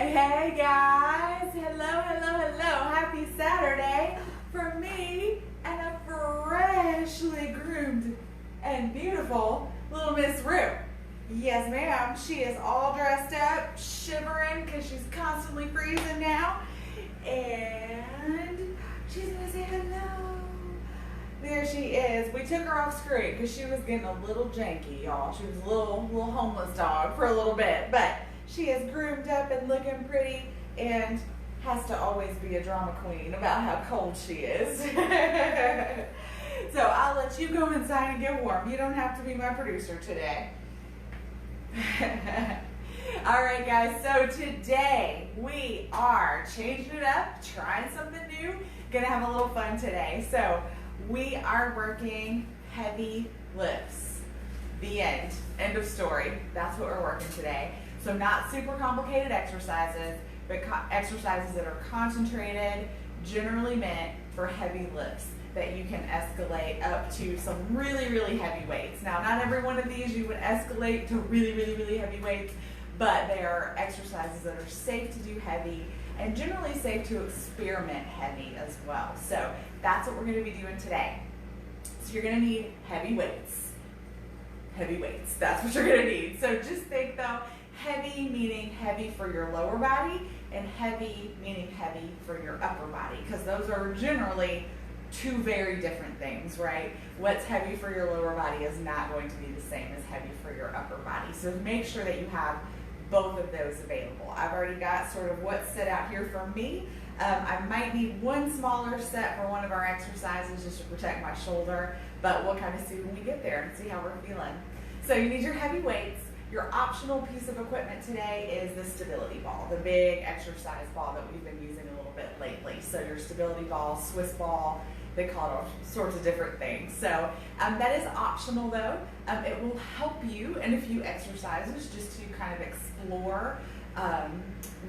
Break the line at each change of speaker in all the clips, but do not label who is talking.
Hey guys, hello, happy Saturday from me and a freshly groomed and beautiful little Miss Rue. Yes ma'am, she is all dressed up, shivering because she's constantly freezing now, and she's gonna say hello. There she is. We took her off screen because she was getting a little janky, y'all. She was a little homeless dog for a little bit, but she is groomed up and looking pretty and has to always be a drama queen about how cold she is. So I'll let you go inside and get warm. You don't have to be my producer today. All right, guys, so today we are changing it up, trying something new, gonna have a little fun today. So we are working heavy lifts. The end of story. That's what we're working today. So not super complicated exercises, but exercises that are concentrated, generally meant for heavy lifts that you can escalate up to some really heavy weights. Now, not every one of these you would escalate to really heavy weights, but they are exercises that are safe to do heavy and generally safe to experiment heavy as well. So that's what we're going to be doing today. So you're going to need heavy weights. Heavy weights, that's what you're going to need. So just think though, heavy meaning heavy for your lower body and heavy meaning heavy for your upper body, because those are generally two very different things, right? What's heavy for your lower body is not going to be the same as heavy for your upper body. So make sure that you have both of those available. I've already got sort of what's set out here for me. I might need one smaller set for one of our exercises just to protect my shoulder, but we'll kind of see when we get there and see how we're feeling. So you need your heavy weights. Your optional piece of equipment today is the stability ball, the big exercise ball that we've been using a little bit lately. So your stability ball, Swiss ball, they call it all sorts of different things. So that is optional though. It will help you in a few exercises just to kind of explore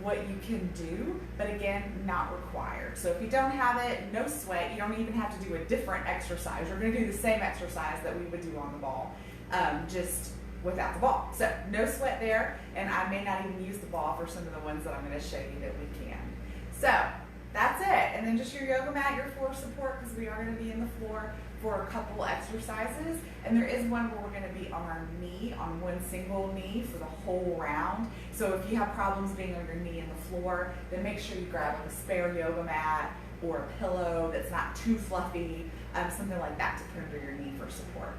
what you can do, but again, not required. So if you don't have it, no sweat. You don't even have to do a different exercise. You're going to do the same exercise that we would do on the ball, just without the ball. So no sweat there, and I may not even use the ball for some of the ones that I'm going to show you that we can. So that's it. And then just your yoga mat, your floor support, because we are going to be in the floor for a couple exercises. And there is one where we're going to be on our knee, on one single knee for the whole round. So if you have problems being on your knee in the floor, then make sure you grab a spare yoga mat or a pillow that's not too fluffy, something like that to put under your knee for support.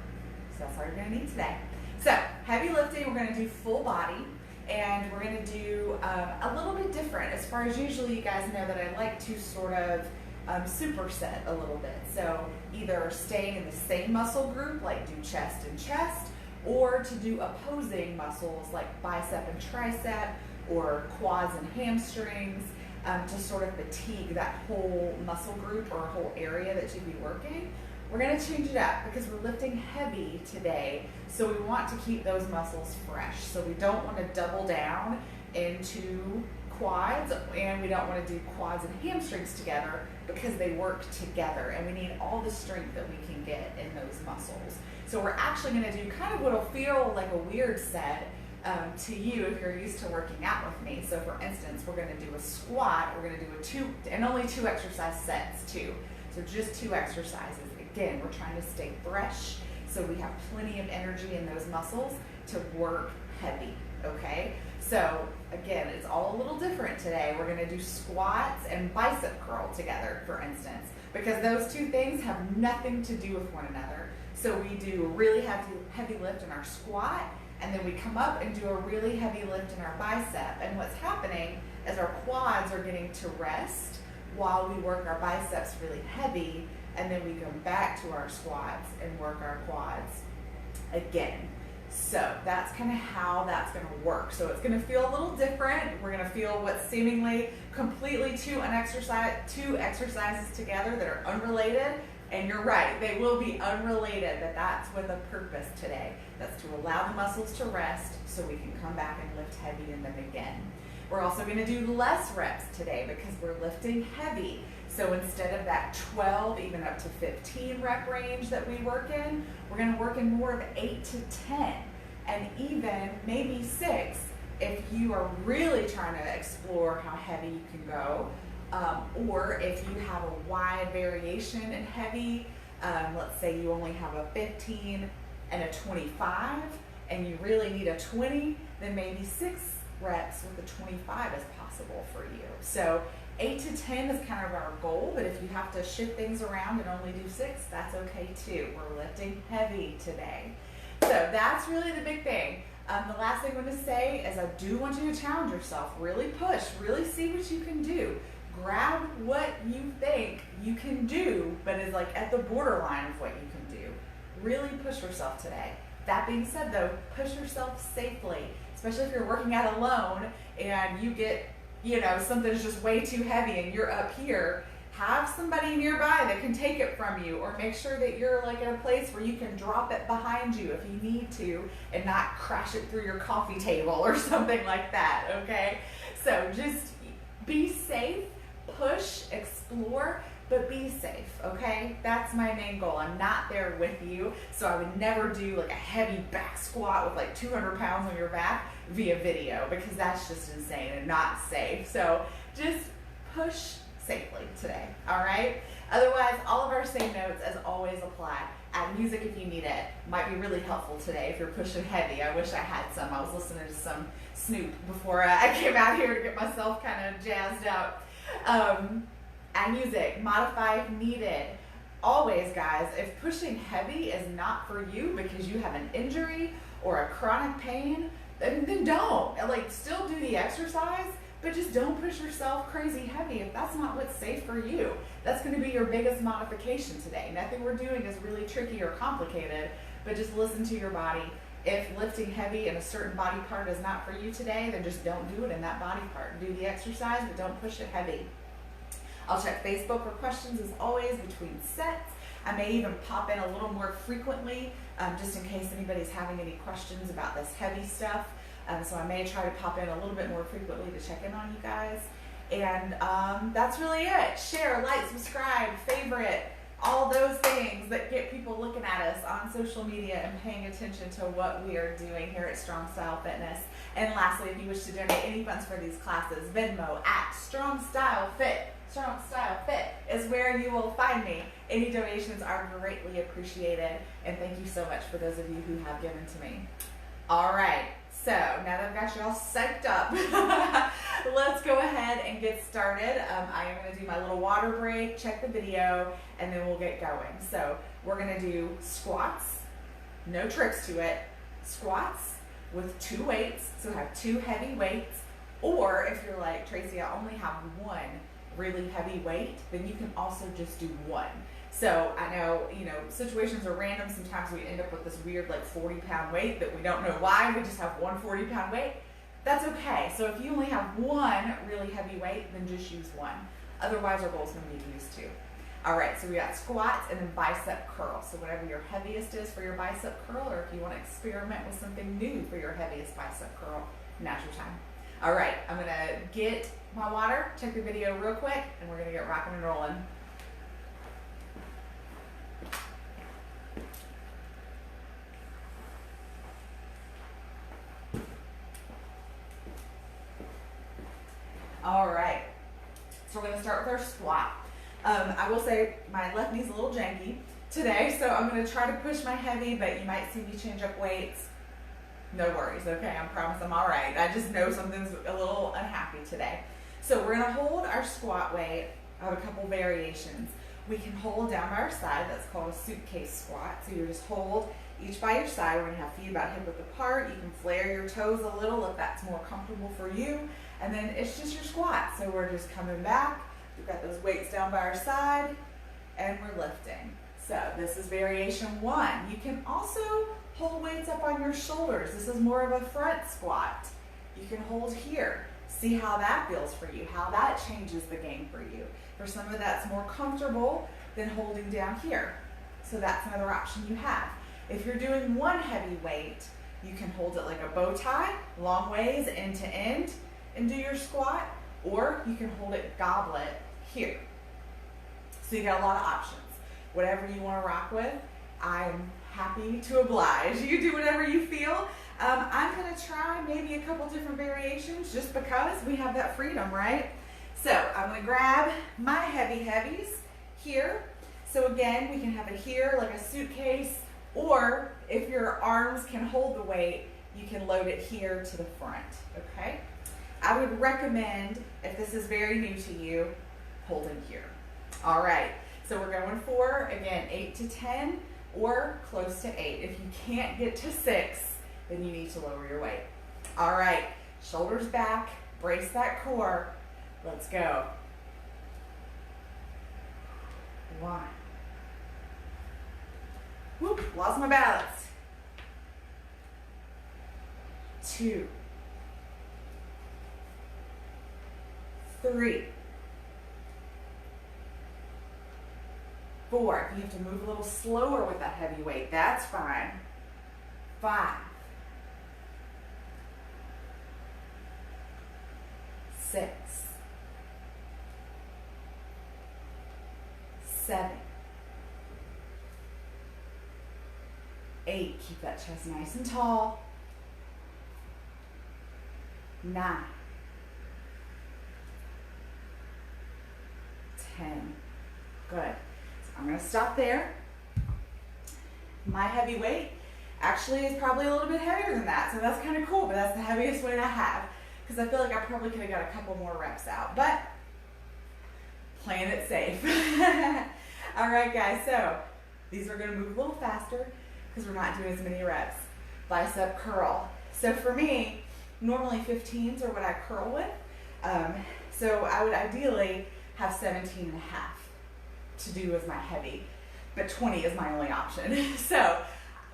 So that's all you're going to need today. So heavy lifting, we're going to do full body. And we're going to do a little bit different. As far as usually you guys know that I like to sort of superset a little bit. So either staying in the same muscle group, like do chest and chest, or to do opposing muscles like bicep and tricep, or quads and hamstrings, to sort of fatigue that whole muscle group or whole area that you'd be working. We're going to change it up because we're lifting heavy today, so we want to keep those muscles fresh. So we don't want to double down into quads, and we don't want to do quads and hamstrings together because they work together, and we need all the strength that we can get in those muscles. So we're actually going to do kind of what will feel like a weird set to you if you're used to working out with me. So for instance, we're going to do a squat, we're going to do only two exercise sets too. So just two exercises. Again, we're trying to stay fresh so we have plenty of energy in those muscles to work heavy, okay? So again, it's all a little different today. We're going to do squats and bicep curl together, for instance, because those two things have nothing to do with one another. So we do a really heavy lift in our squat, and then we come up and do a really heavy lift in our bicep. And what's happening is our quads are getting to rest while we work our biceps really heavy, and then we come back to our squats and work our quads again. So that's kind of how that's going to work. So it's going to feel a little different. We're going to feel what's seemingly completely two exercises together that are unrelated. And you're right, they will be unrelated, but that's with a purpose today. That's to allow the muscles to rest so we can come back and lift heavy in them again. We're also going to do less reps today because we're lifting heavy. So instead of that 12, even up to 15 rep range that we work in, we're going to work in more of 8 to 10 and even maybe 6 if you are really trying to explore how heavy you can go, or if you have a wide variation in heavy, let's say you only have a 15 and a 25, and you really need a 20, then maybe 6 reps with a 25 is possible for you. So 8 to 10 is kind of our goal, but if you have to shift things around and only do 6, that's okay too. We're lifting heavy today. So that's really the big thing. The last thing I'm going to say is I do want you to challenge yourself. Really push, really see what you can do. Grab what you think you can do, but is like at the borderline of what you can do. Really push yourself today. That being said though, push yourself safely, especially if you're working out alone and you get, something's just way too heavy and you're up here. Have somebody nearby that can take it from you, or make sure that you're like in a place where you can drop it behind you if you need to and not crash it through your coffee table or something like that, okay? So just be safe, push, explore, but be safe, okay? That's my main goal. I'm not there with you, so I would never do like a heavy back squat with like 200 pounds on your back via video, because that's just insane and not safe. So just push safely today, all right? Otherwise, all of our same notes as always apply. Add music if you need it. Might be really helpful today if you're pushing heavy. I wish I had some. I was listening to some Snoop before I came out here to get myself kind of jazzed up. Add music, modify if needed. Always, guys, if pushing heavy is not for you because you have an injury or a chronic pain, then don't. Like, still do the exercise, but just don't push yourself crazy heavy if that's not what's safe for you. That's going to be your biggest modification today. Nothing we're doing is really tricky or complicated, but just listen to your body. If lifting heavy in a certain body part is not for you today, then just don't do it in that body part. Do the exercise, but don't push it heavy. I'll check Facebook for questions as always between sets. I may even pop in a little more frequently, just in case anybody's having any questions about this heavy stuff. So I may try to pop in a little bit more frequently to check in on you guys. And that's really it. Share, like, subscribe, favorite, all those things that get people looking at us on social media and paying attention to what we are doing here at Strong Style Fitness. And lastly, if you wish to donate any funds for these classes, Venmo at Strong Style Fit. Strong Style Fit is where you will find me. Any donations are greatly appreciated. And thank you so much for those of you who have given to me. All right. So now that I've got you all psyched up, let's go ahead and get started. I am going to do my little water break, check the video, and then we'll get going. So we're going to do squats, no tricks to it, squats with 2 weights, so have 2 heavy weights, or if you're like, Tracy, I only have 1 really heavy weight, then you can also just do 1. So I know, situations are random. Sometimes we end up with this weird like 40-pound weight that we don't know why. We just have 1 40-pound weight. That's okay. So if you only have 1 really heavy weight, then just use 1. Otherwise, our goal is going to be to use 2. All right, so we got squats and then bicep curl. So whatever your heaviest is for your bicep curl, or if you want to experiment with something new for your heaviest bicep curl, now's your time. All right, I'm going to get my water, check the video real quick, and we're going to get rocking and rolling. All right, so we're going to start with our squat. I will say my left knee's a little janky today, so I'm going to try to push my heavy, but you might see me change up weights. No worries, okay? I promise I'm all right. I just know something's a little unhappy today. So we're going to hold our squat weight. I have a couple variations. We can hold down by our side. That's called a suitcase squat. So you just hold each by your side. We're going to have feet about hip width apart. You can flare your toes a little if that's more comfortable for you. And then it's just your squat. So we're just coming back. We've got those weights down by our side, and we're lifting. So this is variation 1. You can also hold weights up on your shoulders. This is more of a front squat. You can hold here. See how that feels for you, how that changes the game for you. For some of that's more comfortable than holding down here. So that's another option you have. If you're doing 1 heavy weight, you can hold it like a bow tie, long ways, end to end, and do your squat, or you can hold it goblet here. So you got a lot of options. Whatever you want to rock with, I'm happy to oblige. You do whatever you feel. I'm gonna try maybe a couple different variations just because we have that freedom, right? So I'm gonna grab my heavies here. So again, we can have it here like a suitcase, or if your arms can hold the weight, you can load it here to the front, okay? I would recommend, if this is very new to you, holding here. All right, so we're going for, again, 8 to 10 or close to 8. If you can't get to 6, then you need to lower your weight. All right, shoulders back, brace that core. Let's go. 1. Whoop, lost my balance. 2. 3. 4. If you have to move a little slower with that heavy weight, that's fine. 5. 6. 7. 8. Keep that chest nice and tall. 9. 10. Good. So I'm going to stop there. My heavy weight actually is probably a little bit heavier than that, so that's kind of cool, but that's the heaviest weight I have because I feel like I probably could have got a couple more reps out, but playing it safe. All right, guys, so these are going to move a little faster because we're not doing as many reps. Bicep curl. So for me, normally 15s are what I curl with, so I would ideally have 17 and a half to do as my heavy, but 20 is my only option. So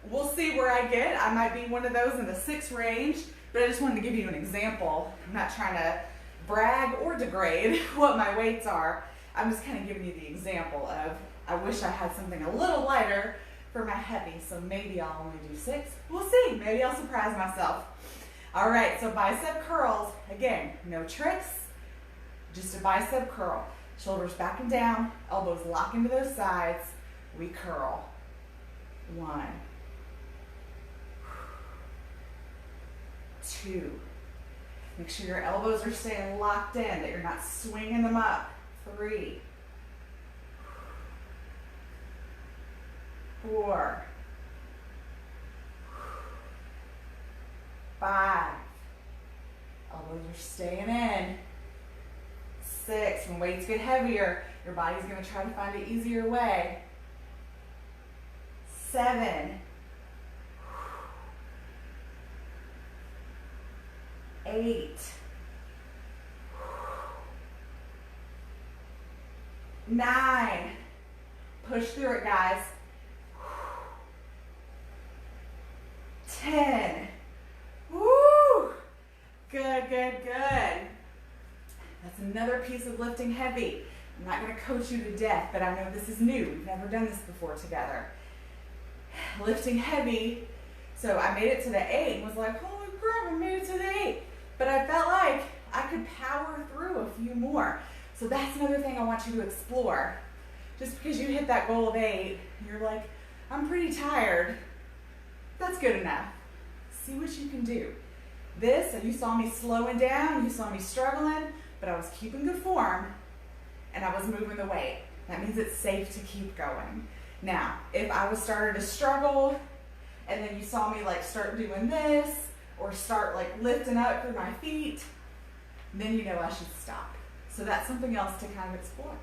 we'll see where I get. I might be one of those in the 6 range, but I just wanted to give you an example. I'm not trying to brag or degrade what my weights are. I'm just kind of giving you the example of, I wish I had something a little lighter for my heavy, so maybe I'll only do 6. We'll see, maybe I'll surprise myself. All right, so bicep curls, again, no tricks, just a bicep curl. Shoulders back and down, elbows lock into those sides. We curl. 1. 2. Make sure your elbows are staying locked in, that you're not swinging them up. 3. 4. 5. Elbows are staying in. 6. When weights get heavier, your body's going to try to find an easier way. 7. 8. 9. Push through it, guys. 10. Woo! Good, good, good. That's another piece of lifting heavy. I'm not going to coach you to death, but I know this is new. We've never done this before together. Lifting heavy. So I made it to the 8 and was like, holy crap, I made it to the 8. But I felt like I could power through a few more. So that's another thing I want you to explore. Just because you hit that goal of 8, you're like, I'm pretty tired. That's good enough. See what you can do. This, you saw me slowing down, you saw me struggling, but I was keeping good form and I was moving the weight. That means it's safe to keep going. Now, if I was starting to struggle and then you saw me like start doing this or start like lifting up through my feet, then you know I should stop. So that's something else to kind of explore.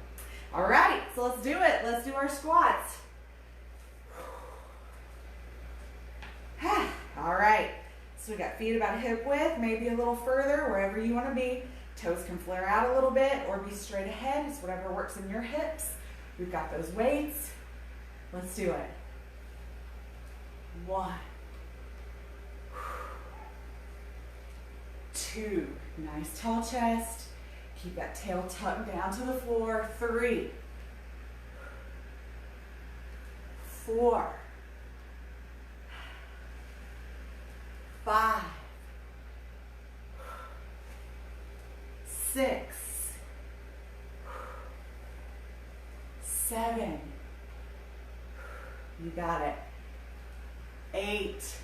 All right, so let's do it. Let's do our squats. All right, so we got feet about hip width, maybe a little further, wherever you want to be. Toes can flare out a little bit or be straight ahead. It's whatever works in your hips. We've got those weights. Let's do it. 1. 2. Nice tall chest. Keep that tail tucked down to the floor. 3. 4. 5. 6. 7. You got it. 8.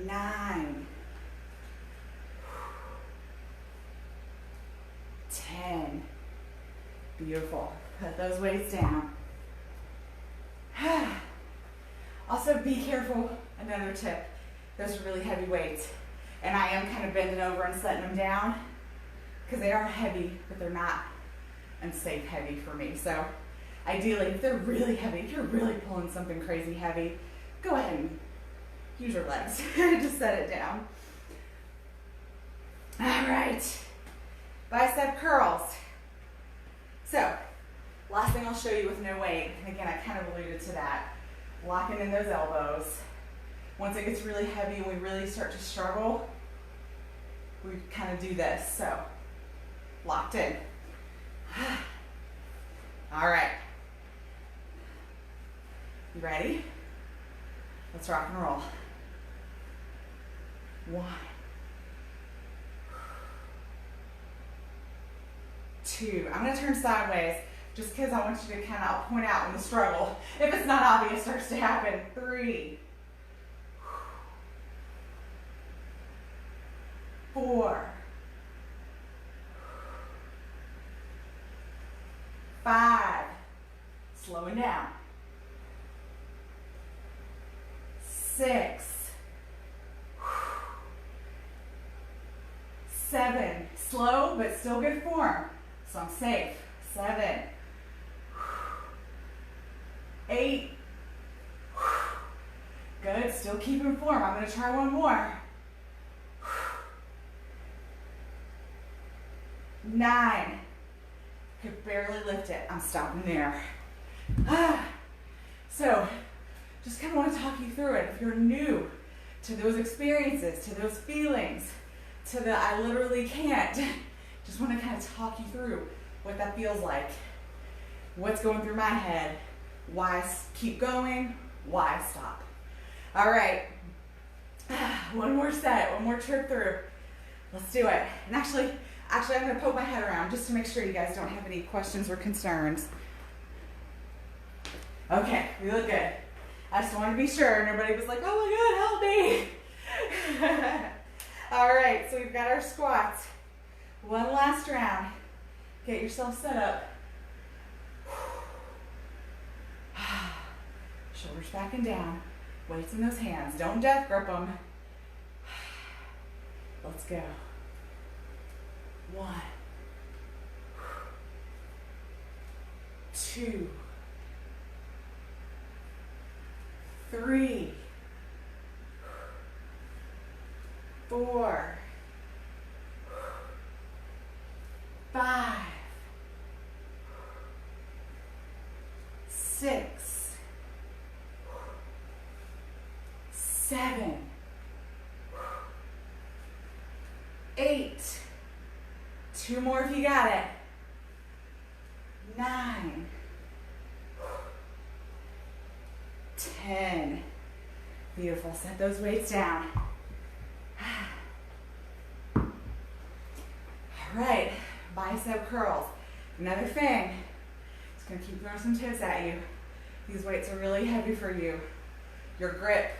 9, 10. Beautiful. Put those weights down. Also be careful, another tip, those are really heavy weights. And I am kind of bending over and setting them down because they are heavy, but they're not unsafe heavy for me. So ideally, if they're really heavy, if you're really pulling something crazy heavy, go ahead and use your legs. Just set it down. All right, bicep curls. So last thing I'll show you with no weight, and again, I kind of alluded to that, locking in those elbows. Once it gets really heavy and we really start to struggle, we kind of do this. So locked in. All right. You ready? Let's rock and roll. 1, 2. I'm going to turn sideways just because I want you to kind of, I'll point out when the struggle, if it's not obvious, starts to happen. 3, 4, 5, slowing down. 6, 7, slow but still good form, so I'm safe. 7, 8, good, still keeping form. I'm going to try one more. 9, could barely lift it. I'm stopping there. So just kind of want to talk you through it. If you're new to those experiences, to those feelings, to the I literally can't, just want to kind of talk you through what that feels like, what's going through my head, why keep going, why stop. All right, one more set, one more trip through. Let's do it. And actually I'm going to poke my head around just to make sure you guys don't have any questions or concerns. Okay, we look good. I just wanted to be sure. Nobody was like, oh my God, help me. All right, so we've got our squats. One last round. Get yourself set up. Shoulders back and down. Weights in those hands. Don't death grip them. Let's go. 1, 2, 3, 4, 5, 6, 7, 8. 2 more if you got it. 9, 10. Beautiful. Set those weights down. All right, bicep curls. Another thing, just gonna keep throwing some tips at you. These weights are really heavy for you. Your grip,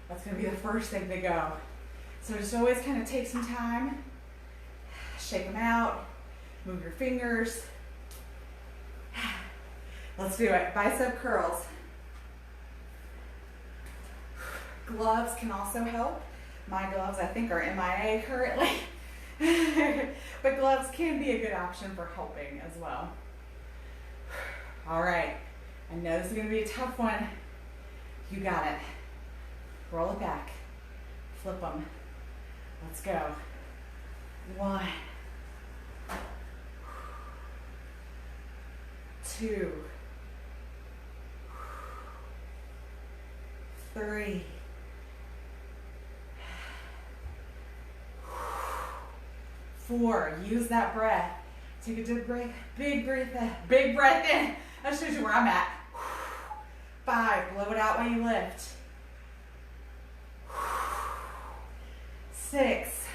that's gonna be the first thing to go. So just always kind of take some time, shake them out, move your fingers. Let's do it. Bicep curls. Gloves can also help. My gloves, I think, are MIA currently. But gloves can be a good option for helping as well. All right. I know this is going to be a tough one. You got it. Roll it back. Flip them. Let's go. 1, 2, 3, 4. Use that breath. Take a deep breath, big breath in. That shows you where I'm at. 5, blow it out while you lift. 6,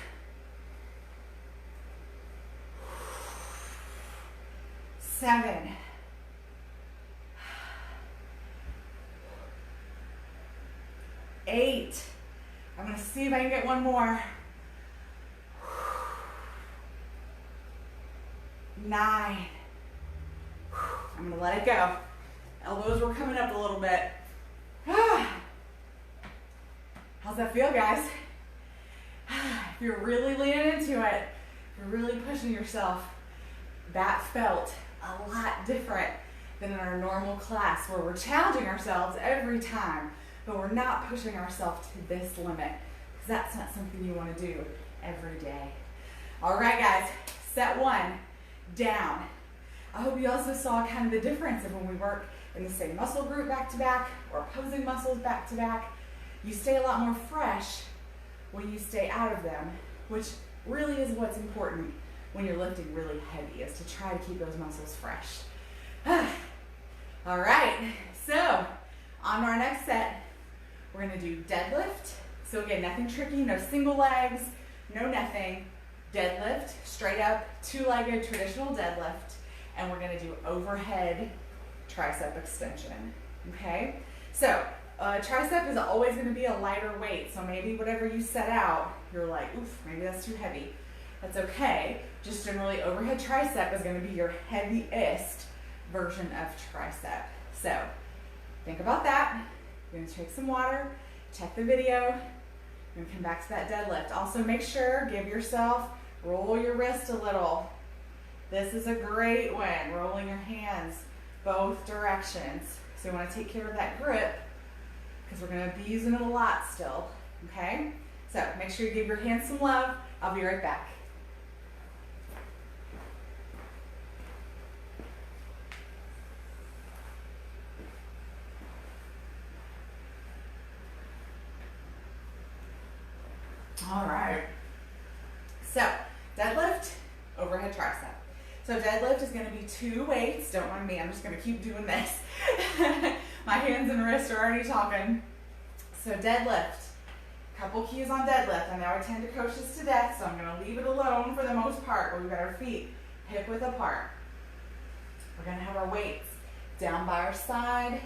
7, 8. I'm going gonna see if I can get one more. 9. I'm gonna let it go. Elbows were coming up a little bit. How's that feel, guys? If you're really leaning into it, if you're really pushing yourself, that felt a lot different than in our normal class where we're challenging ourselves every time, but we're not pushing ourselves to this limit because that's not something you want to do every day. All right, guys, set 1, down. I hope you also saw kind of the difference of when we work in the same muscle group back to back or opposing muscles back to back. You stay a lot more fresh when you stay out of them, which really is what's important when you're lifting really heavy, is to try to keep those muscles fresh. All right, so on to our next set, we're gonna do deadlift. So again, nothing tricky, no single legs, no nothing. Deadlift, straight up, 2-legged traditional deadlift, and we're gonna do overhead tricep extension, okay? So tricep is always gonna be a lighter weight, so maybe whatever you set out, you're like, oof, maybe that's too heavy. That's okay. Just generally overhead tricep is gonna be your heaviest version of tricep. So think about that. You're gonna take some water, check the video, and come back to that deadlift. Also make sure, give yourself, roll your wrist a little. This is a great one, rolling your hands both directions. So you wanna take care of that grip because we're gonna be using it a lot still, okay? So make sure you give your hands some love. I'll be right back. All right, so deadlift, overhead tricep. So deadlift is gonna be 2 weights. Don't mind me, I'm just gonna keep doing this. My hands and wrists are already talking. So deadlift, couple keys on deadlift. I know I tend to coach this to death, so I'm gonna leave it alone for the most part, but we've got our feet hip width apart. We're gonna have our weights down by our side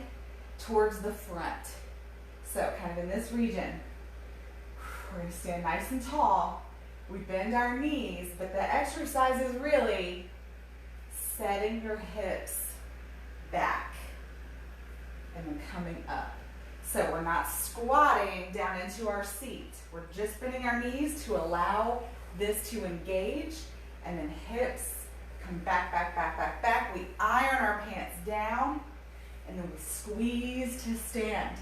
towards the front. So kind of in this region. We're gonna stand nice and tall. We bend our knees, but the exercise is really setting your hips back and then coming up. So we're not squatting down into our seat. We're just bending our knees to allow this to engage, and then hips come back, back, back, back, back. We iron our pants down, and then we squeeze to stand.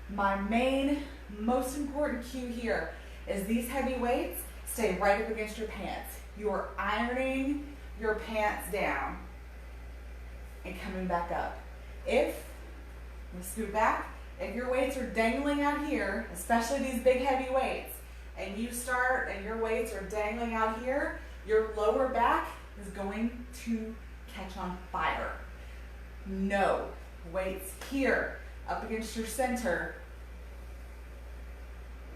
My main, most important cue here is these heavy weights stay right up against your pants. You are ironing your pants down and coming back up. If, we scoot back, if your weights are dangling out here, especially these big heavy weights, and you start and your weights are dangling out here, your lower back is going to catch on fire. No, weights here, up against your center.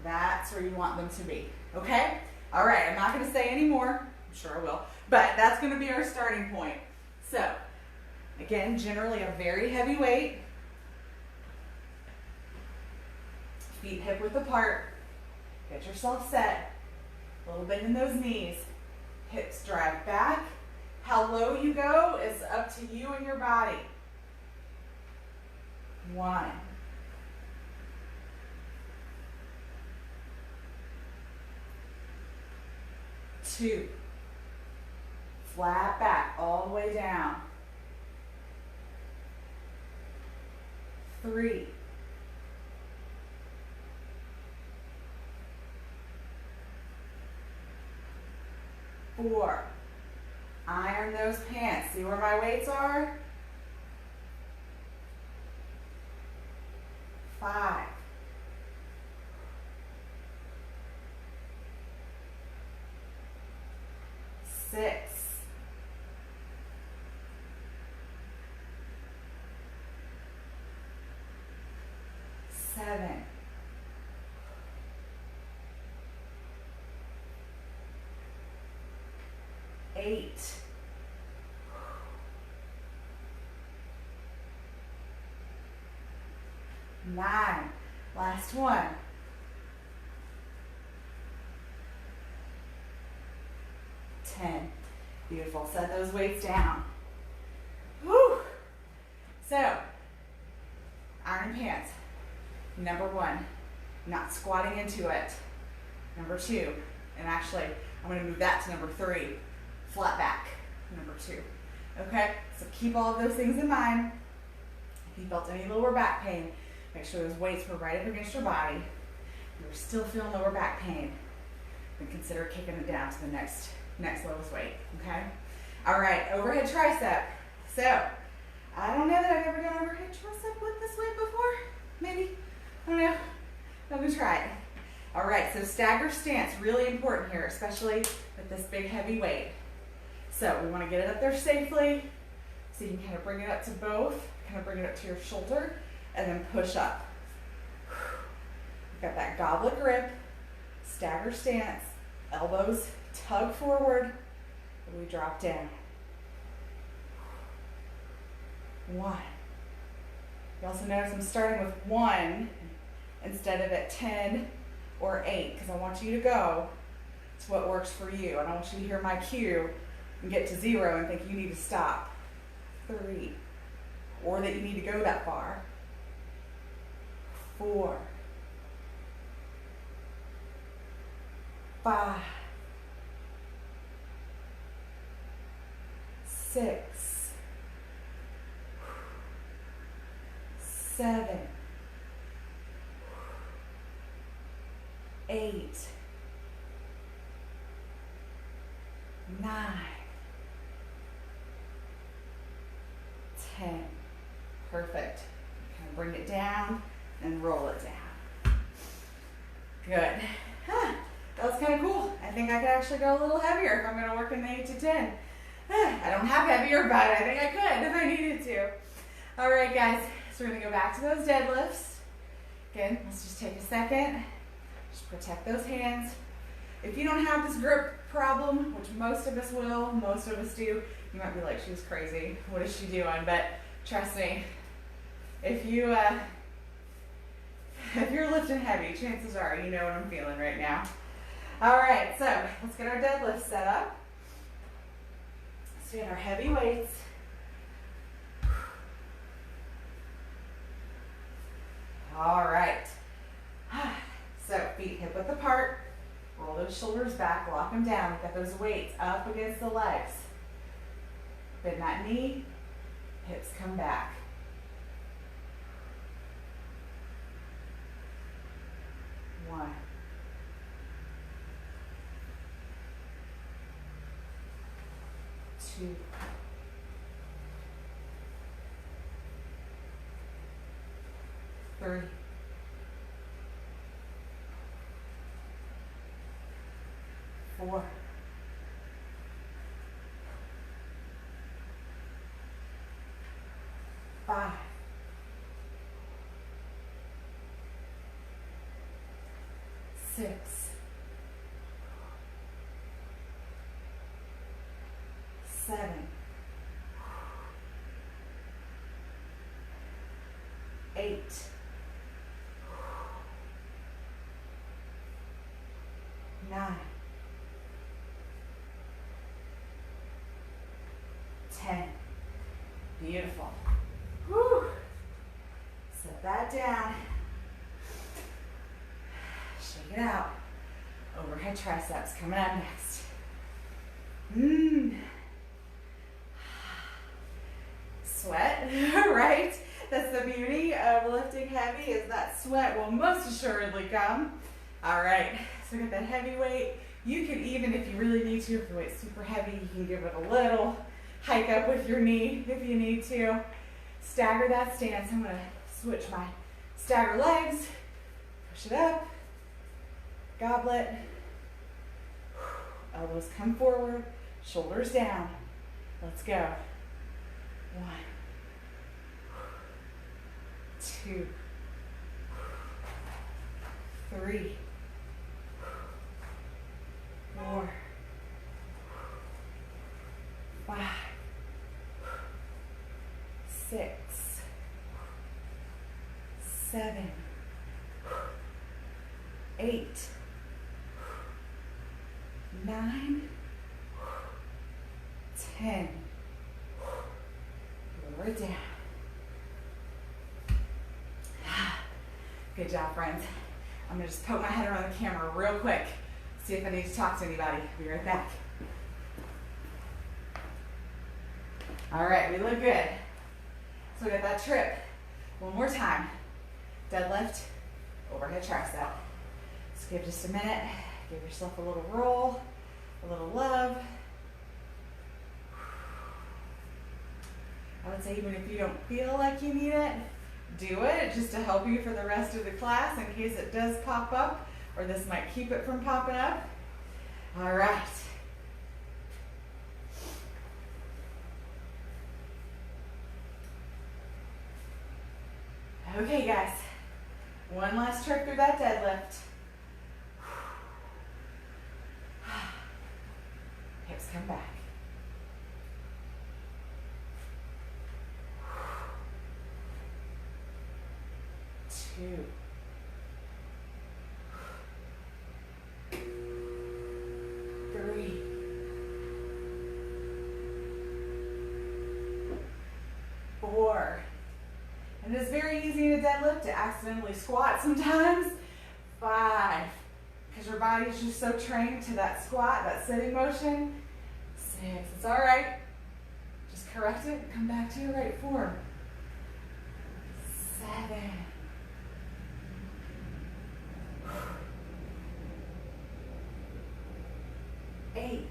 That's where you want them to be, okay? All right, I'm not gonna say any more. I'm sure I will, but that's gonna be our starting point. So, again, generally a very heavy weight. Feet hip width apart. Get yourself set. A little bend in those knees. Hips drive back. How low you go is up to you and your body. 1. 2. Flat back all the way down. 3. 4. Iron those pants. See where my weights are? 5. 6. 7. 8. 9. Last one. 10. Beautiful. Set those weights down. Whew. So, iron pants. Number 1, not squatting into it. Number 2, and actually, I'm going to move that to number 3, flat back. Number 2. Okay, so keep all of those things in mind. If you felt any lower back pain, make sure those weights were right up against your body. If you're still feeling lower back pain, then consider kicking it down to the next lowest weight, okay? All right, overhead tricep. So, I don't know that I've ever done overhead tricep with this weight before. Maybe, I don't know. I'm gonna try it. All right, so stagger stance, really important here, especially with this big heavy weight. So we wanna get it up there safely, so you can kind of bring it up to both, kind of bring it up to your shoulder, and then push up. Got that goblet grip, stagger stance, elbows tug forward, and we drop down. 1. You also notice I'm starting with 1 instead of at 10 or 8, because I want you to go to what works for you. I don't want you to hear my cue and get to 0 and think you need to stop. 3, or that you need to go that far. 4, 5, 6, 7, 8, 9, 10. Perfect. Kind of bring it down and roll it down. Good. That was kind of cool. I think I could actually go a little heavier if I'm going to work in the 8 to 10. I don't have heavier, but I think I could if I needed to. All right, guys. So we're going to go back to those deadlifts. Again, let's just take a second. Just protect those hands. If you don't have this grip problem, which most of us will, most of us do, you might be like, she's crazy. What is she doing? But trust me, if you're lifting heavy, chances are you know what I'm feeling right now. All right, so let's get our deadlift set up. Let's get our heavy weights. All right. So feet hip width apart. Roll those shoulders back, lock them down. We've got those weights up against the legs. Bend that knee, hips come back. 1. 2. 3. 4. 5. 6. 7. 8. 9. 10. Beautiful. Whew. Set that down. Shake it out. Overhead triceps coming up next. Sweat, right? That's the beauty of lifting heavy, is that sweat will most assuredly come. All right, so we got that heavy weight. You can even, if you really need to, if the weight's super heavy, you can give it a little hike up with your knee if you need to. Stagger that stance. I'm gonna switch my stagger legs. Push it up. Goblet. Elbows come forward. Shoulders down. Let's go. 1, 2, 3, 4, 5, 6, 7, 8, 9, 10. Lower it down. Good job, friends. I'm gonna just poke my head around the camera real quick, see if I need to talk to anybody. Be right back. All right, we look good. So we got that trip. One more time. Deadlift, overhead tricep. Just give just a minute. Give yourself a little roll, a little love. I would say even if you don't feel like you need it, do it just to help you for the rest of the class in case it does pop up, or this might keep it from popping up. All right. Okay, guys. One last trip through that deadlift. Hips come back. 2. 3. 4. And it's very easy in a deadlift to accidentally squat sometimes. 5. Because your body is just so trained to that squat, that sitting motion. 6. It's all right. Just correct it and come back to your right form. 7. 8.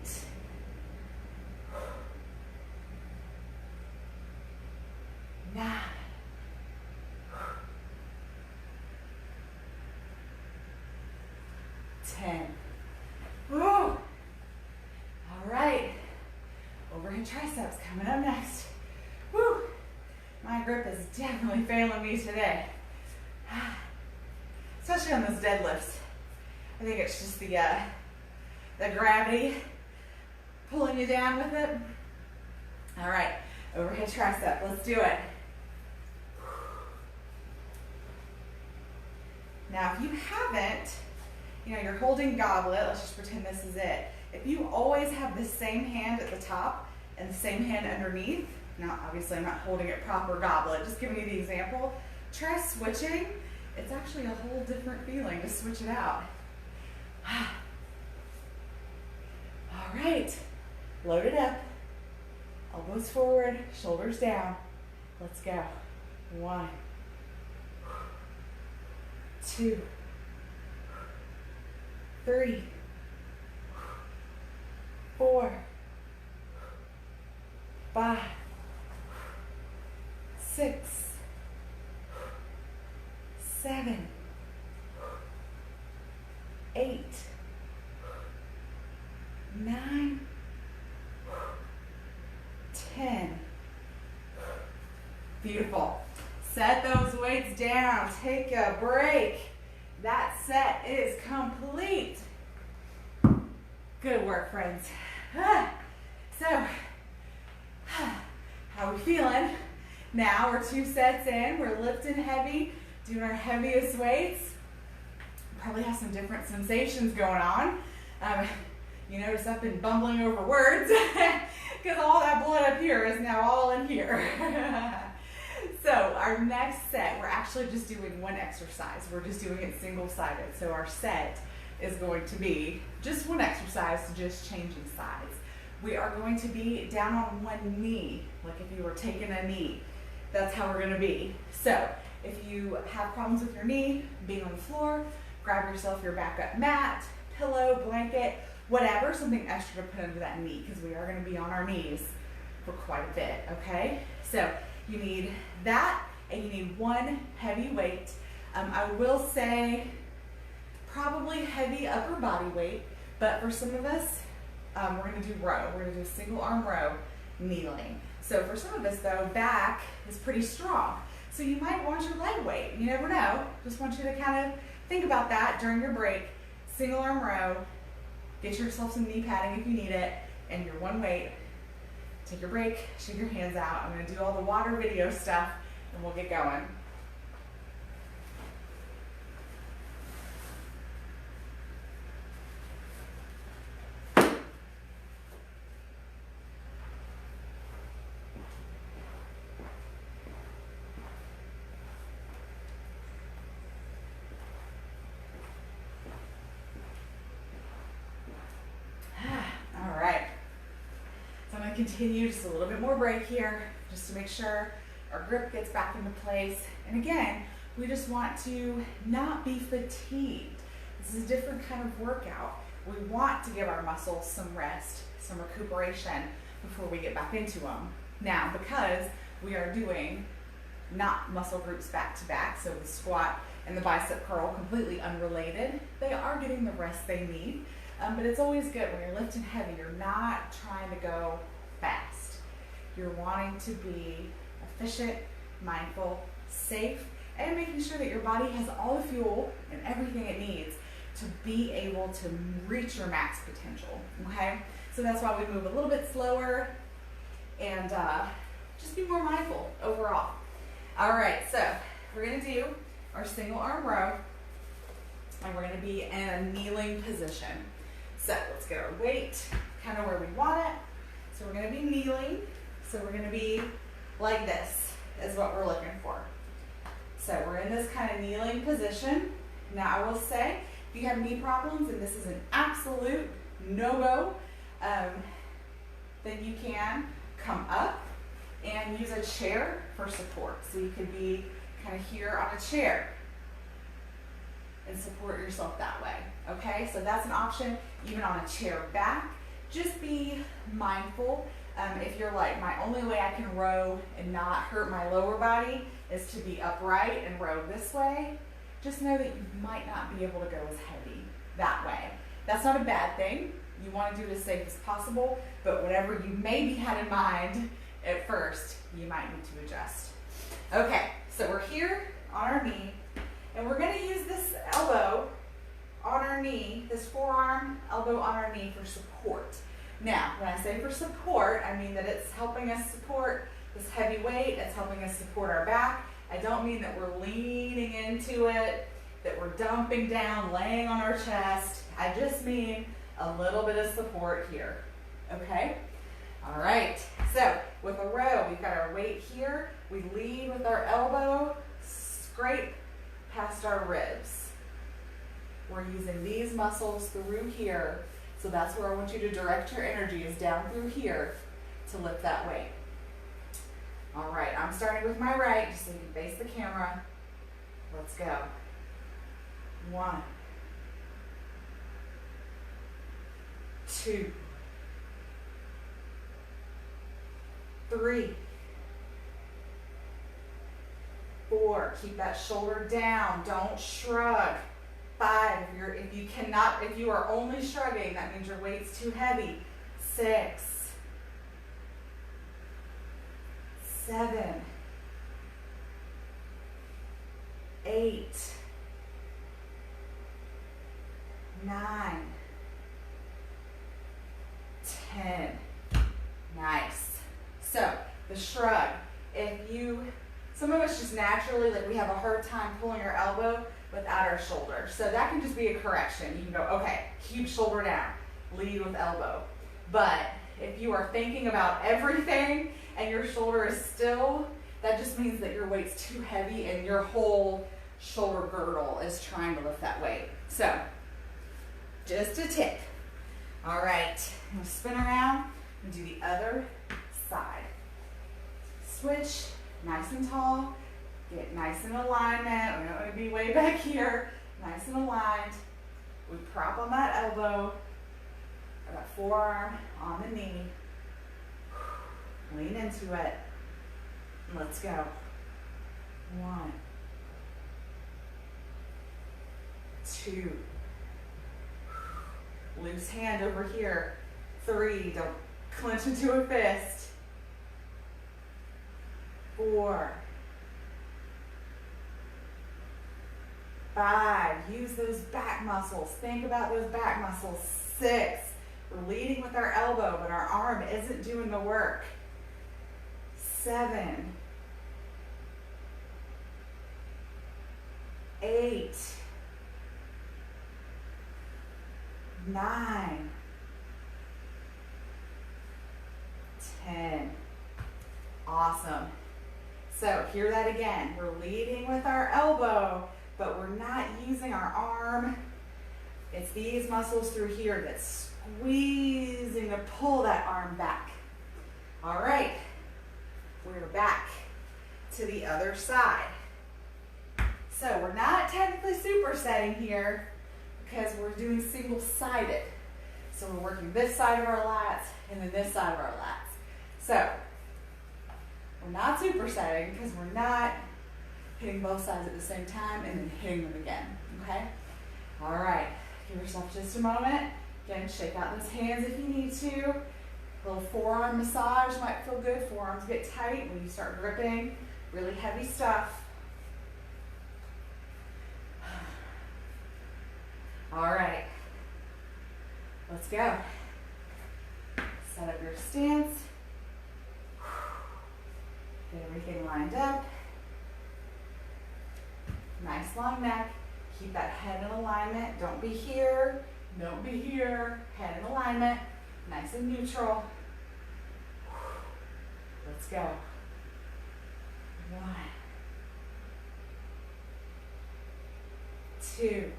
9. 10. Woo! All right. Overhead triceps coming up next. Woo! My grip is definitely failing me today. Especially on those deadlifts. I think it's just the gravity pulling you down with it. All right, overhead tricep, let's do it. Now, if you haven't, you're holding goblet, let's just pretend this is it. If you always have the same hand at the top and the same hand underneath, now obviously I'm not holding it proper goblet, just giving you the example, try switching. It's actually a whole different feeling to switch it out. All right, load it up. Elbows forward, shoulders down. Let's go. 1, 2, 3, 4, 5, 6, 7, 8, 9, 10. Beautiful. Set those weights down. Take a break. That set is complete. Good work, friends. So, how we feeling? Now we're 2 sets in. We're lifting heavy, doing our heaviest weights. Probably have some different sensations going on. You notice I've been bumbling over words because all that blood up here is now all in here. So our next set, we're actually just doing one exercise. We're just doing it single-sided. So our set is going to be just one exercise, just changing sides. We are going to be down on one knee, like if you were taking a knee. That's how we're going to be. So if you have problems with your knee, being on the floor, grab yourself your backup mat, pillow, blanket, whatever, something extra to put under that knee, because we are going to be on our knees for quite a bit, okay? So you need that, and you need one heavy weight. I will say probably heavy upper body weight, but for some of us, we're going to do row. We're going to do a single arm row, kneeling. So for some of us though, back is pretty strong. So you might want your leg weight. You never know. Just want you to kind of think about that during your break. Single arm row. Get yourself some knee padding if you need it, and your one weight. Take your break, shake your hands out. I'm going to do all the water video stuff, and we'll get going. continue just a little bit more break here, just to make sure our grip gets back into place. And again, we just want to not be fatigued. This is a different kind of workout. We want to give our muscles some rest, some recuperation before we get back into them. Now, because we are doing not muscle groups back to back, so the squat and the bicep curl completely unrelated, they are getting the rest they need. But it's always good when you're lifting heavy, you're not trying to go fast. You're wanting to be efficient, mindful, safe, and making sure that your body has all the fuel and everything it needs to be able to reach your max potential, okay? So that's why we move a little bit slower and just be more mindful overall. All right, so we're gonna do our single arm row, and we're gonna be in a kneeling position. So let's get our weight kind of where we want it. So we're gonna be kneeling. So we're gonna be like this is what we're looking for. So we're in this kind of kneeling position. Now I will say, if you have knee problems and this is an absolute no-go, then you can come up and use a chair for support. So you could be kind of here on a chair and support yourself that way, okay? So that's an option, even on a chair back. Just be mindful. If you're like, my only way I can row and not hurt my lower body is to be upright and row this way, just know that you might not be able to go as heavy that way. That's not a bad thing. You want to do it as safe as possible, but whatever you maybe had in mind at first, you might need to adjust. Okay, so we're here on our knee, and we're going to use this elbow on our knee, this forearm, elbow on our knee for support. Now, when I say for support, I mean that it's helping us support this heavy weight, it's helping us support our back. I don't mean that we're leaning into it, that we're dumping down, laying on our chest. I just mean a little bit of support here, okay? All right, so with a row, we've got our weight here. We lead with our elbow, scrape past our ribs. We're using these muscles through here. So that's where I want you to direct your energy, is down through here to lift that weight. All right, I'm starting with my right, just so you can face the camera. Let's go. 1, 2, 3, 4. Keep that shoulder down. Don't shrug. 5. If you are only shrugging, that means your weight's too heavy. 6, 7, 8, 9, 10. Nice. So the shrug, some of us just naturally, like we have a hard time pulling our elbow without our shoulder. So that can just be a correction. You can go, okay, keep shoulder down, lead with elbow. But if you are thinking about everything and your shoulder is still, that just means that your weight's too heavy and your whole shoulder girdle is trying to lift that weight. So, just a tip. All right, I'm gonna spin around and do the other side. Switch, nice and tall. Get nice in alignment. We don't want to be way back here. Nice and aligned. We prop on that elbow. Got that forearm on the knee. Lean into it. Let's go. 1, 2. Loose hand over here. 3. Don't clench into a fist. 4. 5, use those back muscles. Think about those back muscles. 6, we're leading with our elbow, but our arm isn't doing the work. 7, 8, 9, 10. Awesome. So hear that again. We're leading with our elbow, but we're not using our arm. It's these muscles through here that's squeezing to pull that arm back. All right, we're back to the other side. So we're not technically supersetting here because we're doing single-sided. So we're working this side of our lats and then this side of our lats. So we're not supersetting because we're not hitting both sides at the same time and then hitting them again, okay? All right, give yourself just a moment. Again, shake out those hands if you need to. A little forearm massage might feel good. Forearms get tight when you start gripping really heavy stuff. All right, let's go. Set up your stance. Get everything lined up. Nice long neck. Keep that head in alignment. Don't be here. Don't be here. Head in alignment. Nice and neutral. Let's go. 1, 2,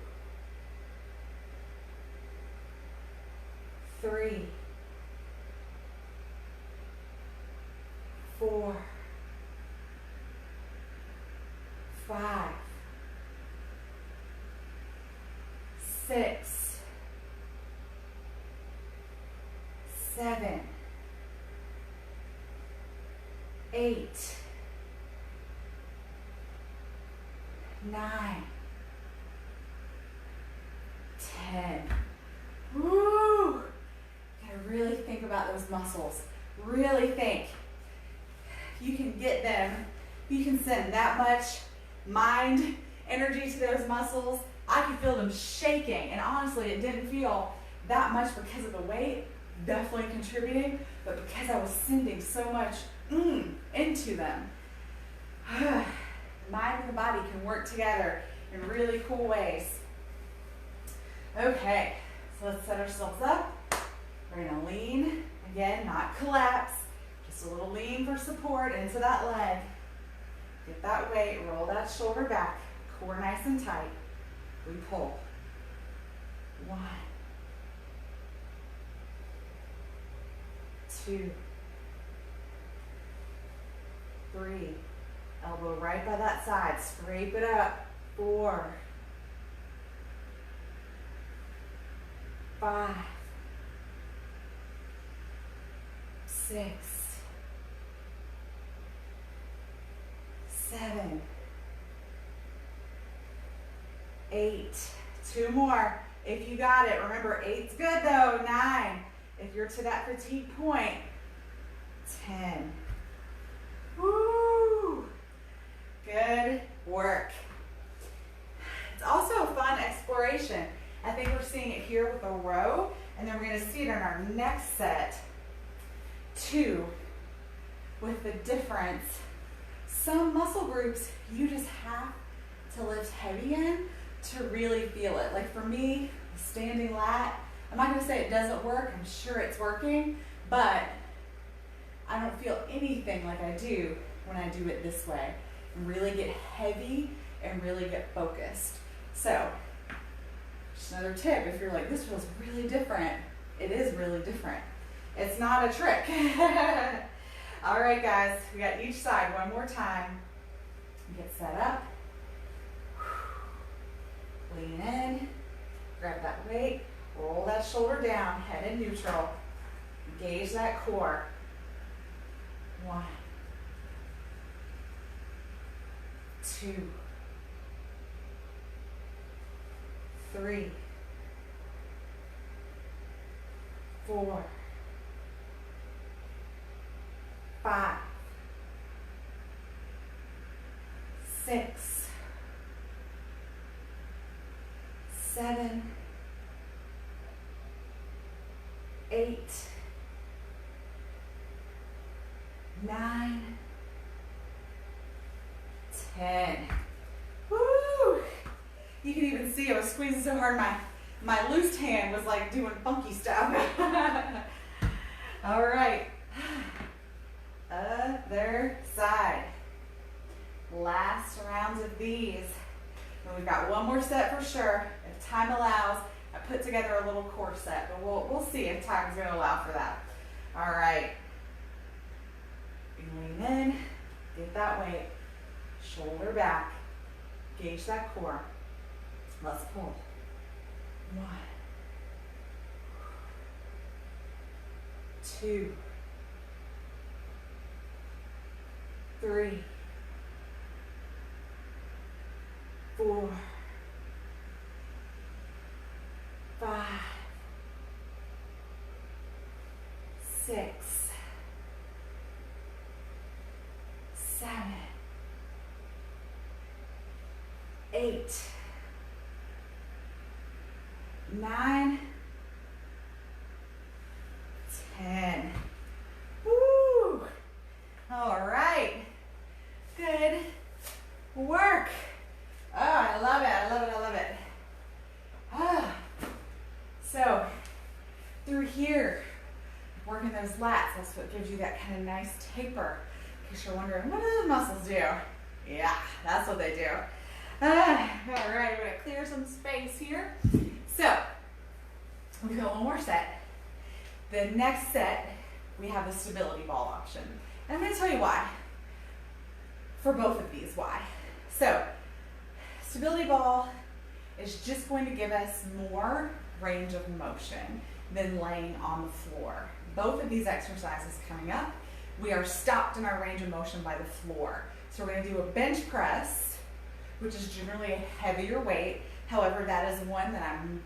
3, 4, 5, 6, 7, 8, 9, 10. Woo! Gotta really think about those muscles. Really think. You can get them. You can send that much mind energy to those muscles. I could feel them shaking, and honestly, it didn't feel that much because of the weight, definitely contributing, but because I was sending so much into them. The mind and the body can work together in really cool ways. Okay, so let's set ourselves up. We're gonna lean, again, not collapse, just a little lean for support into that leg. Get that weight, roll that shoulder back, core nice and tight. We pull. 1, 2, 3, elbow right by that side, scrape it up. 4, 5, 6, 7, 8, 2 more. If you got it, remember 8's good though. 9, if you're to that fatigue point. 10. Woo! Good work. It's also a fun exploration. I think we're seeing it here with a row, and then we're going to see it in our next set, too, with the difference. Some muscle groups you just have to lift heavy in to really feel it. Like for me, standing lat, I'm not going to say it doesn't work. I'm sure it's working, but I don't feel anything like I do when I do it this way and really get heavy and really get focused. So, just another tip, if you're like, this feels really different, it is really different. It's not a trick. All right, guys, we got each side one more time. Get set up. Lean in, grab that weight, roll that shoulder down, head in neutral. Engage that core. 1, 2, 3, 4, 5, 6, 7, 8, 9, 10. Woo! You can even see I was squeezing so hard my loose hand was like doing funky stuff. All right. Other side. Last rounds of these. And we've got one more set for sure. If time allows, I put together a little core set, but we'll see if time's going to allow for that. All right. You lean in, get that weight, shoulder back, gauge that core. Let's pull. 1, 2, 3, 4, 5, 6, 7, 8, 9, 10. Woo! All right. Good work. Oh, I love it. I love it. I love it. Ah. So, through here, working those lats, that's what gives you that kind of nice taper. In case you're wondering, what do those muscles do? Yeah, that's what they do. All right, we're going to clear some space here. So, we've got one more set. The next set, we have the stability ball option. And I'm going to tell you why. For both of these, why. So, stability ball is just going to give us more range of motion than laying on the floor. Both of these exercises coming up, we are stopped in our range of motion by the floor. So we're going to do a bench press, which is generally a heavier weight. However, that is one that I'm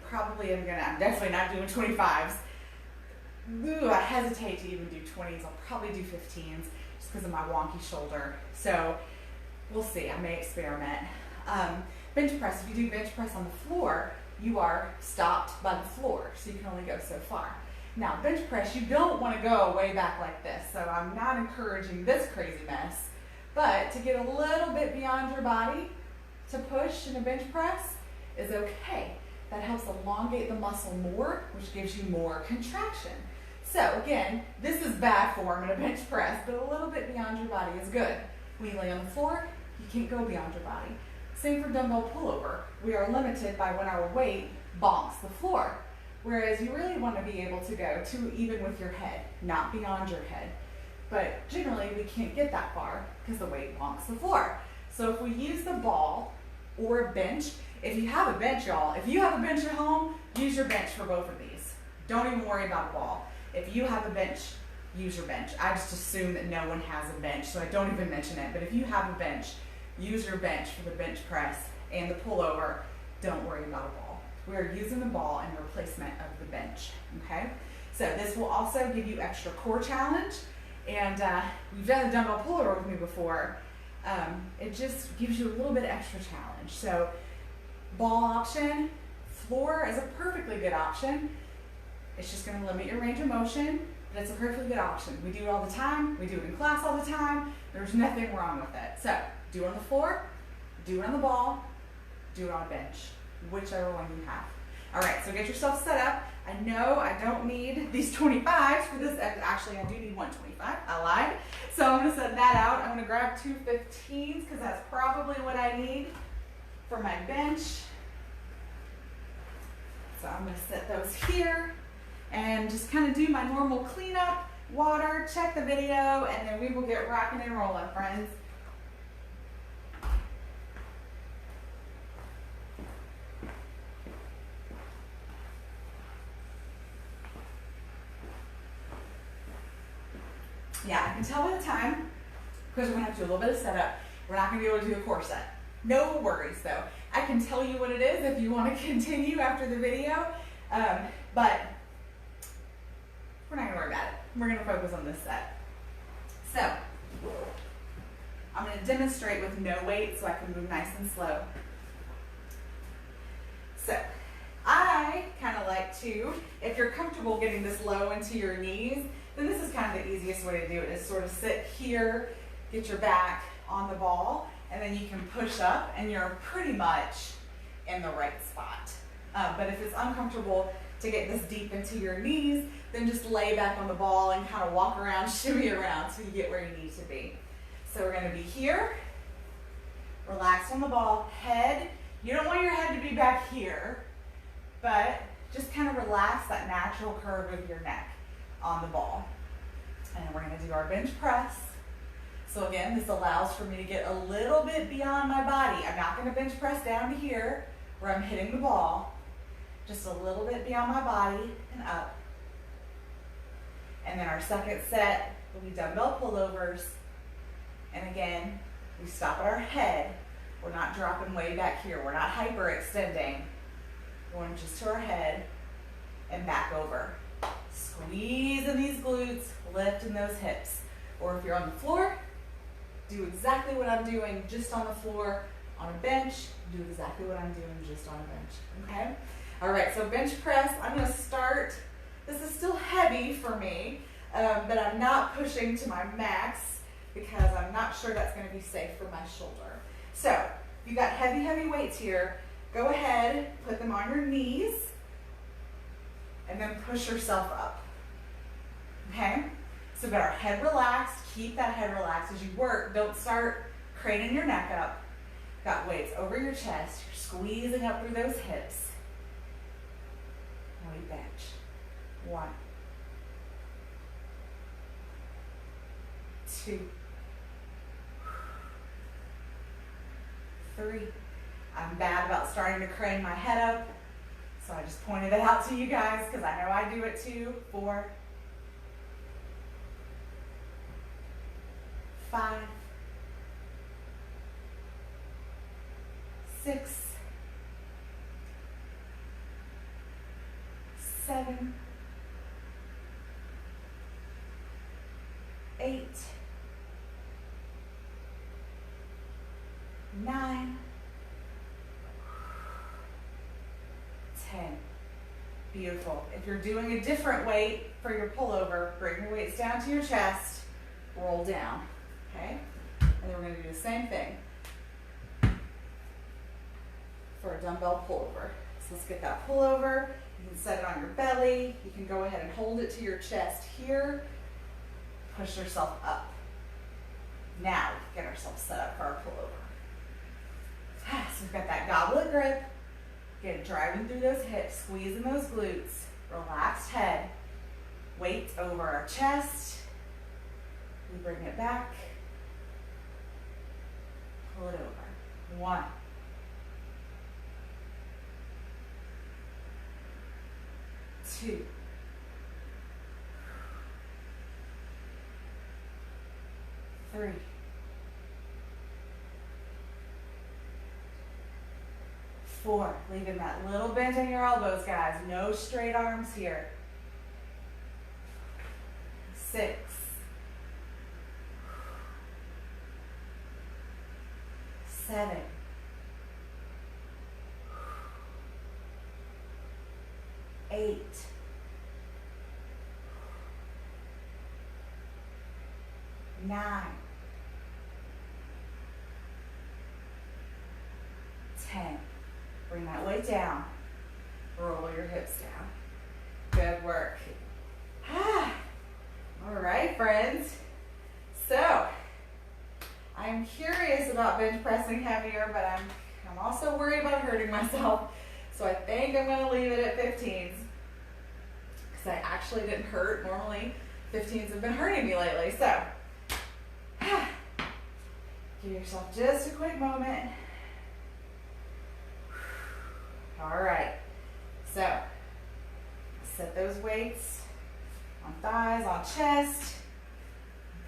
definitely not doing 25s. Ooh, I hesitate to even do 20s. I'll probably do 15s just because of my wonky shoulder. So we'll see. I may experiment. Bench press, if you do bench press on the floor, you are stopped by the floor, so you can only go so far. Now, bench press, you don't want to go way back like this, so I'm not encouraging this crazy mess, but to get a little bit beyond your body to push in a bench press is okay. That helps elongate the muscle more, which gives you more contraction. So again, this is bad form in a bench press, but a little bit beyond your body is good. When you lay on the floor, you can't go beyond your body. Same for dumbbell pullover. We are limited by when our weight bonks the floor. Whereas you really want to be able to go to even with your head, not beyond your head. But generally we can't get that far because the weight bonks the floor. So if we use the ball or a bench, if you have a bench, y'all, if you have a bench at home, use your bench for both of these. Don't even worry about a ball. If you have a bench, use your bench. I just assume that no one has a bench, so I don't even mention it. But if you have a bench, use your bench for the bench press and the pullover. Don't worry about a ball. We are using the ball in replacement of the bench, okay? So this will also give you extra core challenge. And you've done the dumbbell pullover with me before. It just gives you a little bit extra challenge. So ball option, floor is a perfectly good option. It's just going to limit your range of motion, but it's a perfectly good option. We do it all the time. We do it in class all the time. There's nothing wrong with it. So do it on the floor, do it on the ball, do it on a bench, whichever one you have. All right, so get yourself set up. I know I don't need these 25s for this. Actually, I do need 125. I lied. So I'm going to set that out. I'm going to grab 2 15s because that's probably what I need for my bench. So I'm going to set those here and just kind of do my normal cleanup, water, check the video, and then we will get rocking and rolling, friends. Yeah, I can tell by the time, because we're going to have to do a little bit of setup, we're not going to be able to do a core set. No worries, though. I can tell you what it is if you want to continue after the video, but we're not going to worry about it. We're going to focus on this set. So, I'm going to demonstrate with no weight so I can move nice and slow. So, I kind of like to, if you're comfortable getting this low into your knees, then this is kind of the easiest way to do it, is sort of sit here, get your back on the ball, and then you can push up and you're pretty much in the right spot. But if it's uncomfortable to get this deep into your knees, then just lay back on the ball and kind of walk around, shimmy around till you get where you need to be. So we're going to be here, relaxed on the ball, head. You don't want your head to be back here, but just kind of relax that natural curve of your neck on the ball. And we're going to do our bench press. So again, this allows for me to get a little bit beyond my body. I'm not going to bench press down to here where I'm hitting the ball. Just a little bit beyond my body and up. And then our second set will be dumbbell pullovers. And again, we stop at our head. We're not dropping way back here. We're not hyperextending. Going just to our head and back over. Squeezing these glutes, lifting those hips. Or if you're on the floor, do exactly what I'm doing just on the floor. On a bench, do exactly what I'm doing just on a bench, okay? All right, so bench press, I'm gonna start. This is still heavy for me, but I'm not pushing to my max because I'm not sure that's gonna be safe for my shoulder. So, you got heavy, heavy weights here. Go ahead, put them on your knees, and then push yourself up, okay? So we've got our head relaxed. Keep that head relaxed as you work. Don't start craning your neck up. Got weights over your chest. You're squeezing up through those hips. Weight bench. 1, 2, 3. I'm bad about starting to crane my head up, so I just pointed it out to you guys because I know I do it too. 4, 5, 6, 7, 8, 9, 10. Beautiful. If you're doing a different weight for your pullover, bring your weights down to your chest, roll down, okay? And then we're going to do the same thing for a dumbbell pullover. So let's get that pullover. You can set it on your belly. You can go ahead and hold it to your chest here. Push yourself up. Now we can get ourselves set up for our pullover. So we've got that goblet grip. Again, driving through those hips, squeezing those glutes. Relaxed head. Weight over our chest. We bring it back. Pull it over. 1, 2, 3, 4. Leaving that little bend in your elbows, guys. No straight arms here. 6, 7, 8, 9, 10. Bring that weight down. Roll your hips down. Good work. All right, friends. So, I'm curious about bench pressing heavier, but I'm also worried about hurting myself. So I think I'm going to leave it at 15s because I actually didn't hurt. Normally, 15s have been hurting me lately. So, give yourself just a quick moment. All right, so set those weights on thighs, on chest.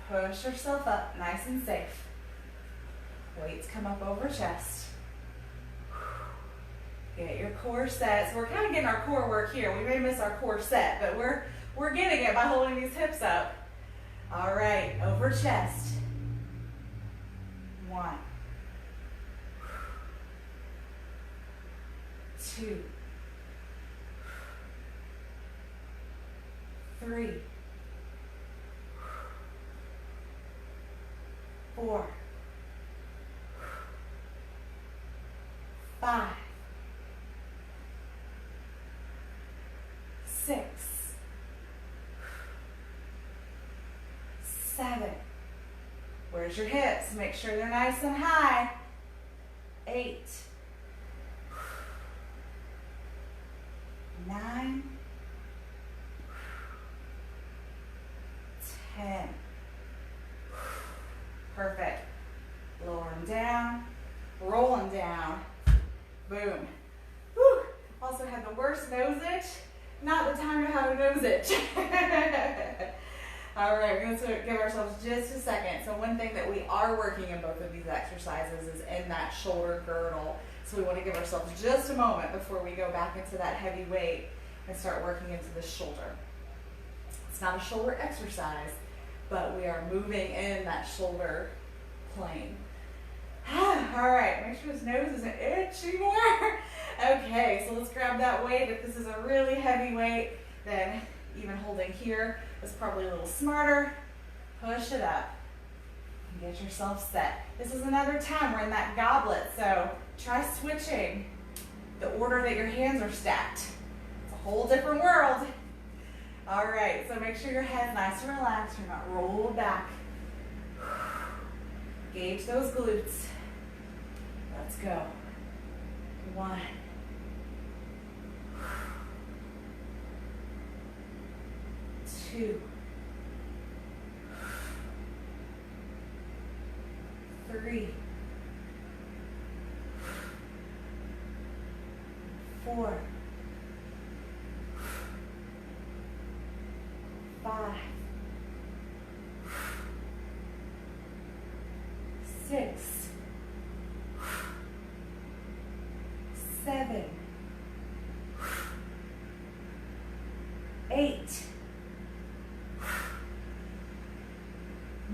Push yourself up, nice and safe. Weights come up over chest. Get your core set. So we're kind of getting our core work here. We may miss our core set, but we're getting it by holding these hips up. All right, over chest. 1, 2, 3, 4, 5, 6, 7. Where's your hips? Make sure they're nice and high. 8, 9, 10. Perfect. Lower them down, roll them down. Boom. Whew. Also had the worst nose itch. Not the time to have a nose itch. All right, we're going to give ourselves just a second. So one thing that we are working in both of these exercises is in that shoulder girdle. So we want to give ourselves just a moment before we go back into that heavy weight and start working into the shoulder. It's not a shoulder exercise, but we are moving in that shoulder plane. All right, make sure his nose isn't itchy more. Okay, so let's grab that weight. If this is a really heavy weight, then even holding here is probably a little smarter. Push it up and get yourself set. This is another time we're in that goblet, so try switching the order that your hands are stacked. It's a whole different world. All right, so make sure your head's nice and relaxed. You're not rolled back. Engage those glutes. Let's go. 1. 2. 3. 4. 5. 6. 7. 8.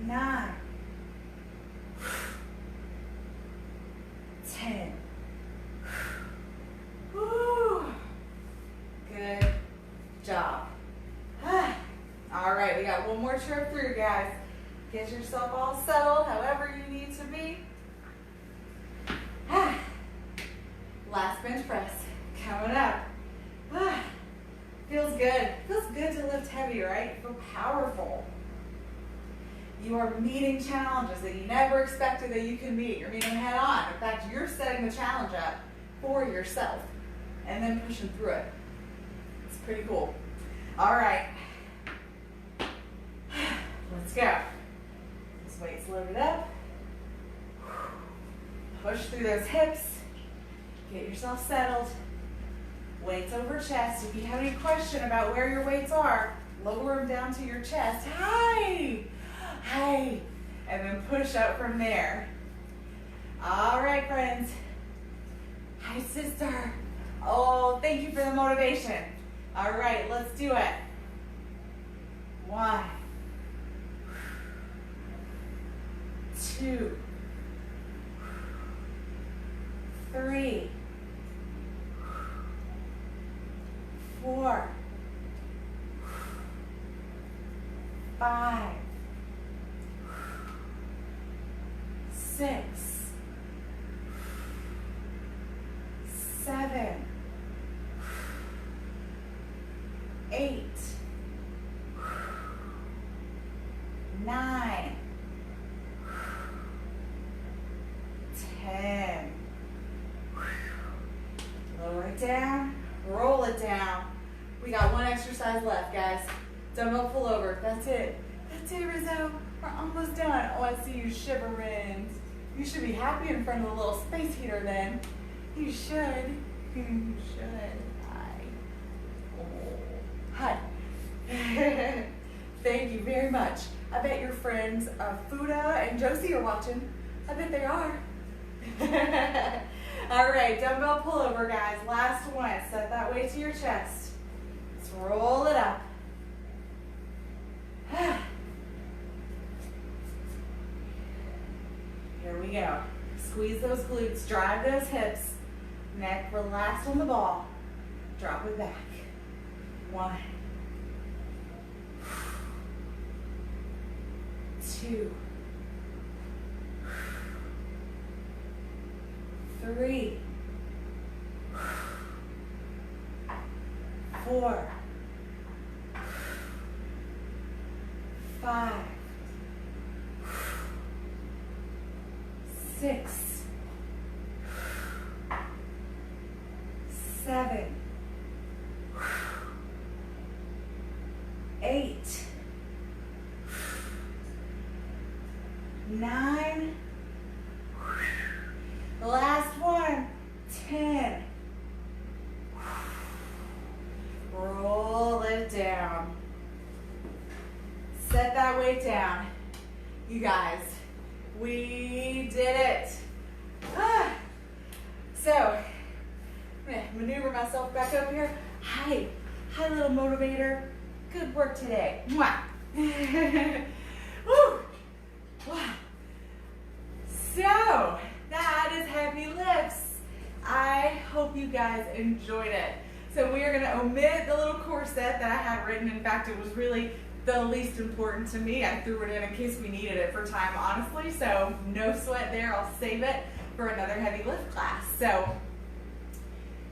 9. 10. Woo. Good job. All right, we got one more trip through, guys. Get yourself all settled, however you need to be. Last bench press coming up. Feels good. Feels good to lift heavy, right? Feel powerful. You are meeting challenges that you never expected that you can meet. You're meeting them head on. In fact, you're setting the challenge up for yourself and then pushing through it. It's pretty cool. All right. Let's go. This weight's loaded up. Push through those hips. Get yourself settled. Weights over chest. If you have any question about where your weights are, lower them down to your chest. Hi. Hi. And then push up from there. All right, friends. Hi, sister. Oh, thank you for the motivation. All right, let's do it. 1. 2. 3. 4. 5. 6. 7. 8. 9. 10. Lower it down, roll it down. We got one exercise left, guys. Dumbbell pullover. That's it. That's it, Rizzo. We're almost done. Oh, I see you shivering. You should be happy in front of the little space heater then. You should. You should. Hi. Oh. Hi. Thank you very much. I bet your friends Fuda and Josie are watching. I bet they are. All right, dumbbell pullover, guys. Last one. Set that weight to your chest. Let's roll it up. Here we go. Squeeze those glutes, drive those hips. Neck relaxed on the ball. Drop it back. 1. 2. 3. 4. 5. 6. 7. 8. 9. Set that weight down. You guys, we did it. So, I'm gonna maneuver myself back up here. Hi little motivator. Good work today. Mwah. Woo. Wow. So, that is heavy lifts. I hope you guys enjoyed it. So we are gonna omit the little core set that I had written. In fact, it was really the least important to me. I threw it in case we needed it for time, honestly. So no sweat there, I'll save it for another heavy lift class. So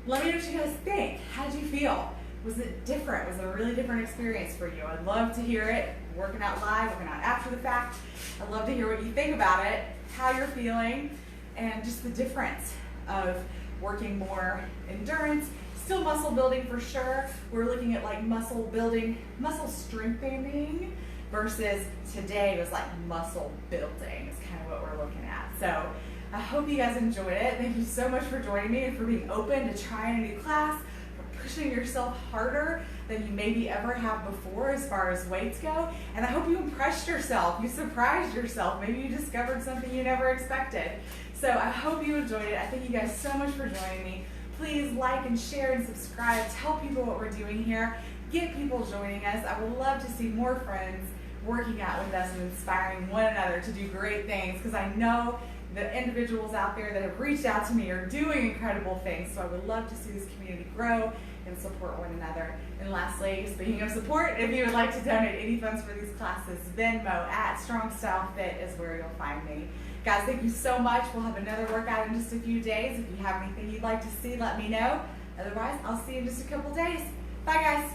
let me know what you guys think. How did you feel? Was it different? Was it a really different experience for you? I'd love to hear it. Working out live, working out after the fact. I'd love to hear what you think about it, how you're feeling, and just the difference of working more endurance, still muscle building for sure. We're looking at like muscle building, muscle strengthening versus today was like muscle building is kind of what we're looking at. So I hope you guys enjoyed it. Thank you so much for joining me and for being open to trying a new class, for pushing yourself harder than you maybe ever have before as far as weights go. And I hope you impressed yourself, you surprised yourself, maybe you discovered something you never expected. So I hope you enjoyed it. I thank you guys so much for joining me. Please like and share and subscribe. Tell people what we're doing here. Get people joining us. I would love to see more friends working out with us and inspiring one another to do great things, because I know the individuals out there that have reached out to me are doing incredible things. So I would love to see this community grow and support one another. And lastly, speaking of support, if you would like to donate any funds for these classes, Venmo at Strong Style Fit is where you'll find me. Guys, thank you so much. We'll have another workout in just a few days. If you have anything you'd like to see, let me know. Otherwise, I'll see you in just a couple days. Bye, guys.